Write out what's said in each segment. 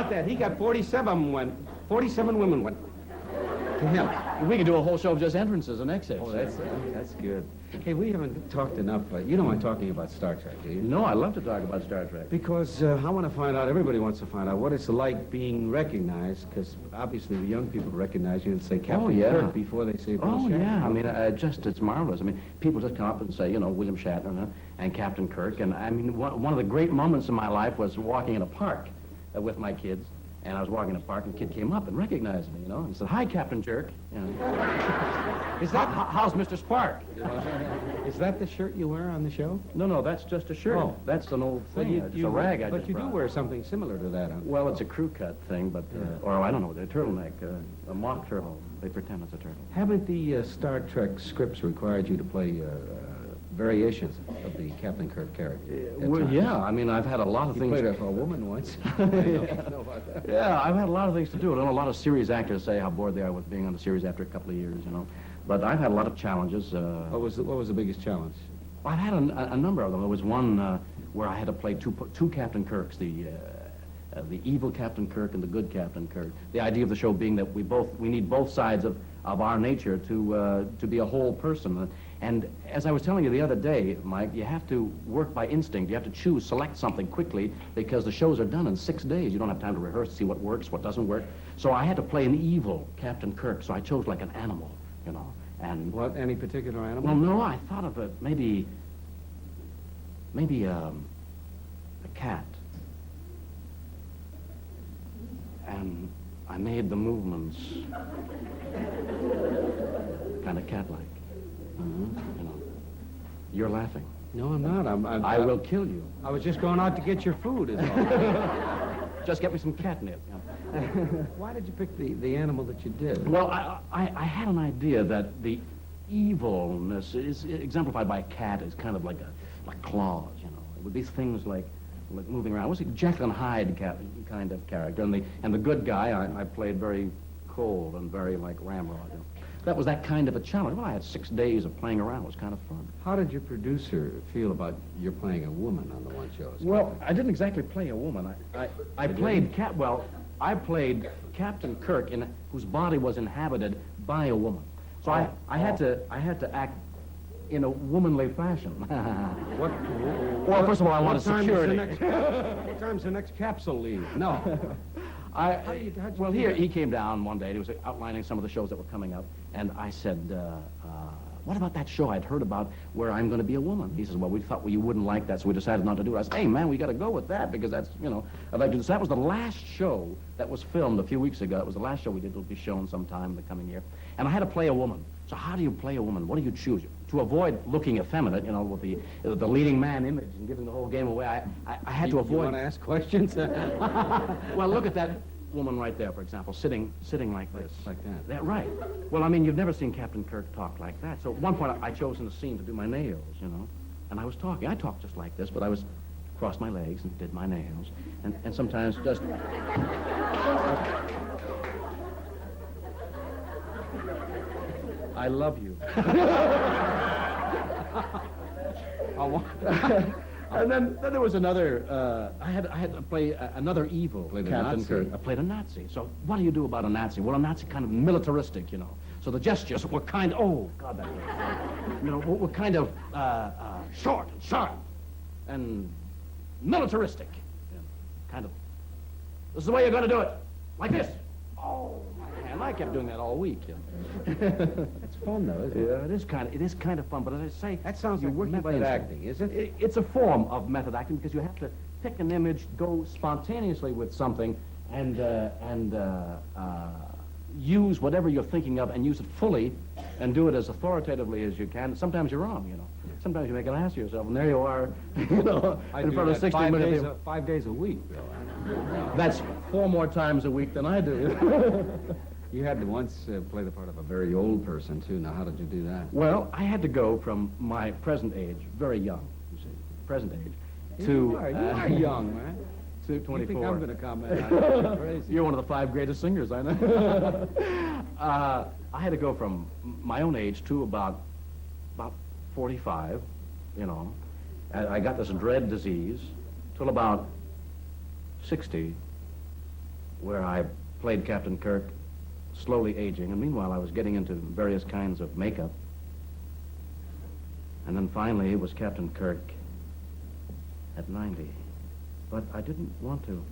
about that? He got 47 women went to him. We could do a whole show of just entrances and exits. Oh, that's good. Hey, we haven't talked enough. You don't mind talking about Star Trek, do you? No, I love to talk about Star Trek. Because I want to find out, everybody wants to find out what it's like being recognized, because obviously the young people recognize you and say Captain Kirk before they say Bill Shatner. Yeah. I mean, it's marvelous. I mean, people just come up and say, William Shatner and Captain Kirk. And I mean, one of the great moments in my life was walking in a park with my kids. And I was walking in a park, and a kid came up and recognized me, and said, "Hi, Captain Jerk." Is that how's Mr. Spark? Is that the shirt you wear on the show? No, that's just a shirt. Oh. That's an old thing. It's a rag I just But you brought. do wear something similar to that. Well, it's a crew cut thing, but or I don't know, a turtleneck, a mock turtle. They pretend it's a turtle. Haven't the Star Trek scripts required you to play variations of the Captain Kirk character? Well, yeah, I mean, I've had a lot of things. You played a woman once. I know about that. Yeah, I've had a lot of things to do. I know a lot of series actors say how bored they are with being on the series after a couple of years, But I've had a lot of challenges. What was the biggest challenge? I've had a number of them. There was one where I had to play two Captain Kirks, the evil Captain Kirk and the good Captain Kirk. The idea of the show being that we need both sides of our nature to be a whole person. And as I was telling you the other day, Mike, you have to work by instinct. You have to select something quickly, because the shows are done in 6 days. You don't have time to rehearse, see what works, what doesn't work. So I had to play an evil Captain Kirk, so I chose like an animal, And what, any particular animal? Well, no, I thought of it, maybe a cat. And I made the movements kind of cat-like. You're laughing. No, I'm not. I will kill you. I was just going out to get your food, is all. Just get me some catnip. Why did you pick the animal that you did? Well, I had an idea that the evilness is exemplified by a cat is kind of like claws, It would be things like moving around. It was a Jekyll and Hyde kind of character, and the good guy I played very cold and very like ramrod. That was that kind of a challenge. Well, I had 6 days of playing around. It was kind of fun. How did your producer feel about your playing a woman on the one show? Well, I didn't exactly play a woman. I played I played Captain Kirk, whose body was inhabited by a woman. So I had to act in a womanly fashion. Well, first of all, I wanted security. What time's the next capsule leave? No. He came down one day, and he was outlining some of the shows that were coming up, and I said, what about that show I'd heard about where I'm going to be a woman? He says, well, we thought you wouldn't like that, so we decided not to do it. I said, hey, man, we got to go with that, because that's, I'd like to do this. That was the last show that was filmed a few weeks ago. It was the last show we did. It'll be shown sometime in the coming year. And I had to play a woman. So how do you play a woman? What do you choose? To avoid looking effeminate, with the leading man image and giving the whole game away, I had to avoid... You want to ask questions? Well, look at that woman right there, for example, sitting like this. Like that? Right. Well, I mean, you've never seen Captain Kirk talk like that. So at one point, I chose in the scene to do my nails, and I was talking. I talked just like this, but I was crossed my legs and did my nails, and sometimes just... I love you. And then there was another. I had to play another evil Captain Kirk. I played a Nazi. So what do you do about a Nazi? Well, a Nazi kind of militaristic, So the gestures were kind. Oh God, that hurts. Were kind of short and sharp and militaristic. Kind of. This is the way you're going to do it, like this. Oh. And I kept doing that all week. It's fun, though, isn't it? Yeah, it is kind of fun. But as I say, that sounds like method acting, is it? It's a form of method acting, because you have to pick an image, go spontaneously with something, and use whatever you're thinking of and use it fully, and do it as authoritatively as you can. Sometimes you're wrong, Sometimes you make an ass of yourself, and there you are, in front of 60 minutes. 5 days a week, Bill. That's 4 more times a week than I do. You had to once play the part of a very old person, too. Now, how did you do that? Well, I had to go from my present age, very young, you see, present age, to... You are young, man. To 24. You think I'm going to comment on that? You're crazy. You're one of the 5 greatest singers, I know. I had to go from my own age to about 45, And I got this dread disease till about 60. where I played Captain Kirk, slowly aging, and meanwhile I was getting into various kinds of makeup. And then finally it was Captain Kirk at 90. But I didn't want to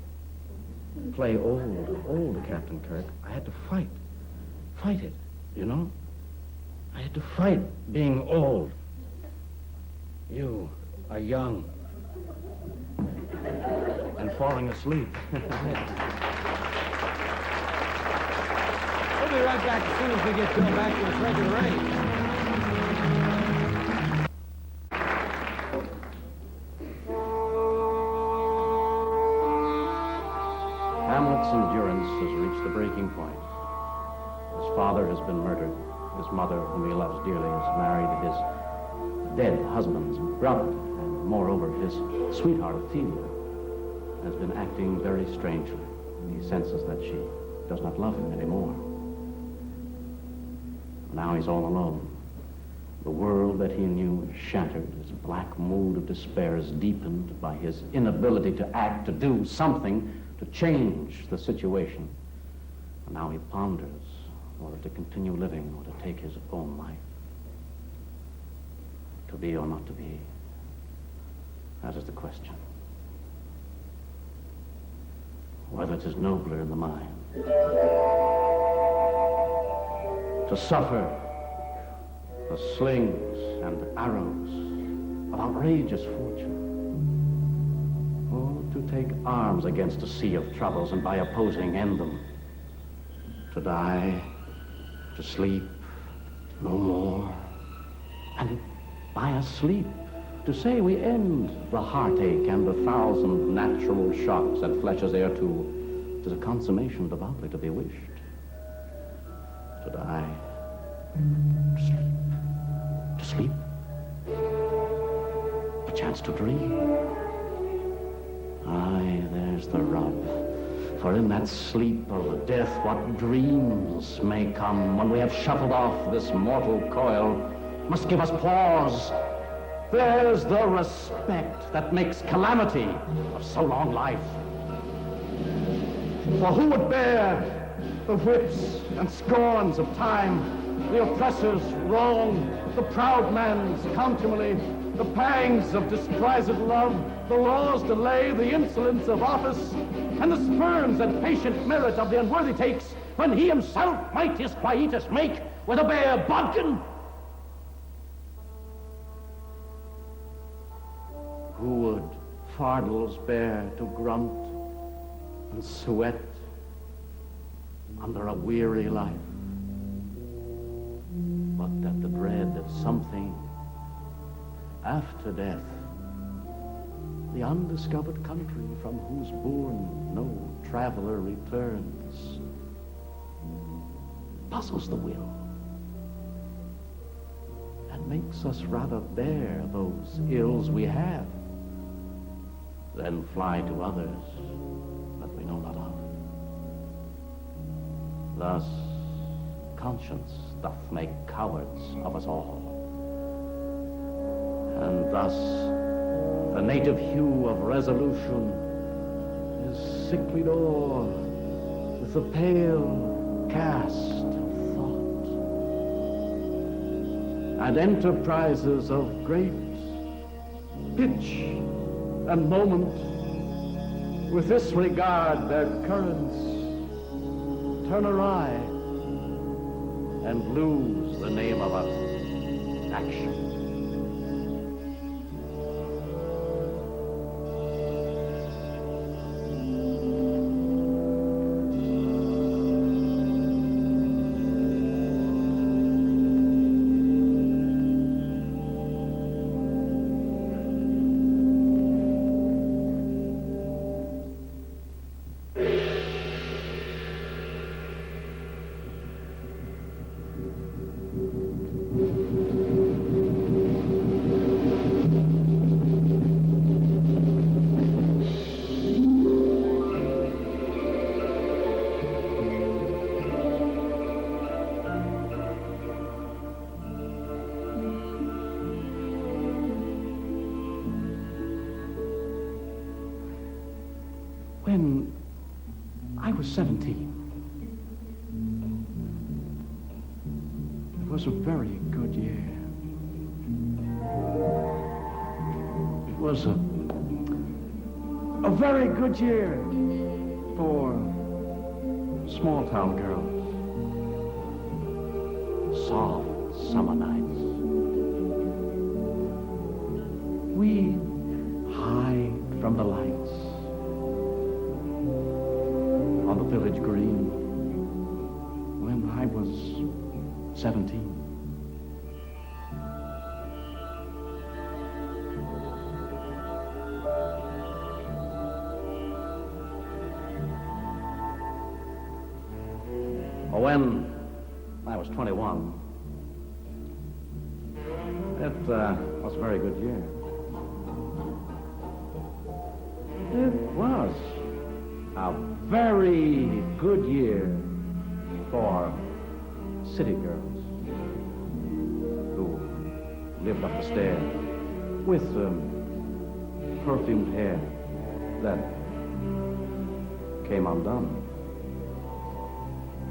play old Captain Kirk. I had to fight it, you know? I had to fight being old. You are young and falling asleep. We'll be right back as soon as we get Bill back to his regular range. Hamlet's endurance has reached the breaking point. His father has been murdered. His mother, whom he loves dearly, has married his dead husband's brother. And moreover, his sweetheart, Ophelia, has been acting very strangely. He senses that she does not love him anymore. Now he's all alone. The world that he knew is shattered. His black mood of despair is deepened by his inability to act, to do something, to change the situation. And now he ponders whether to continue living or to take his own life. To be or not to be, that is the question. Whether it is nobler in the mind to suffer the slings and arrows of outrageous fortune, or to take arms against a sea of troubles and by opposing end them, to die, to sleep no more, and by a sleep to say we end the heartache and the thousand natural shocks that flesh is heir to is a consummation devoutly to be wished. To die, to sleep, a chance to dream. Aye, there's the rub. For in that sleep of death, what dreams may come when we have shuffled off this mortal coil must give us pause. There's the respect that makes calamity of so long life. For who would bear the whips and scorns of time, the oppressor's wrong, the proud man's contumely, the pangs of disprized love, the law's delay, the insolence of office, and the spurns and patient merit of the unworthy takes, when he himself might his quietus make with a bare bodkin? Who would fardels bear to grunt and sweat under a weary life, but that the dread of something after death, the undiscovered country from whose bourne no traveler returns, puzzles the will and makes us rather bear those ills we have than fly to others that we know not of. Thus, conscience doth make cowards of us all. And thus, the native hue of resolution is sicklied o'er with the pale cast of thought. And enterprises of great pitch and moment, with this regard their currents turn awry and lose the name of action. When I I was 17. It was a very good year. It was a very good year for small-town girls. Soft summer nights. We hide from the lights on the village green when I was 17. When I was 21, it was a very good year. It was a very good year for city girls who lived up the stair with perfumed hair that came undone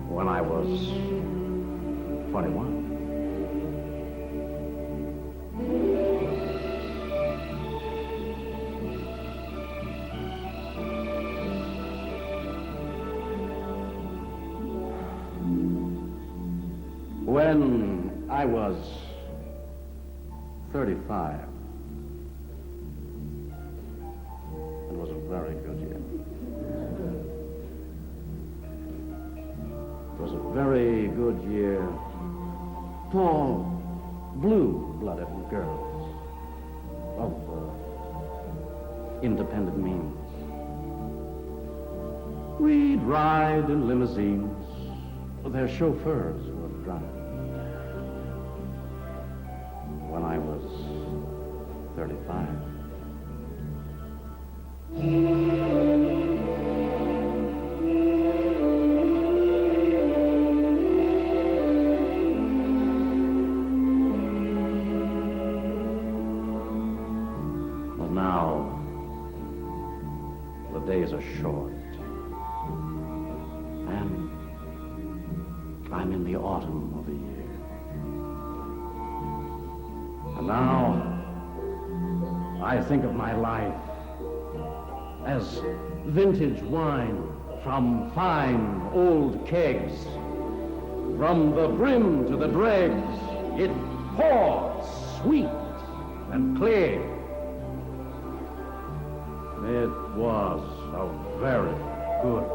when I was 21. When I was 35, it was a very good year. It was a very good year for blue-blooded girls of independent means. We'd ride in limousines. Their chauffeurs would drive. When I was 35. But now, the days are short. And I'm in the autumn of the year. And now, I think of my life as vintage wine from fine old kegs. From the brim to the dregs, it pours sweet and clear. It was a very good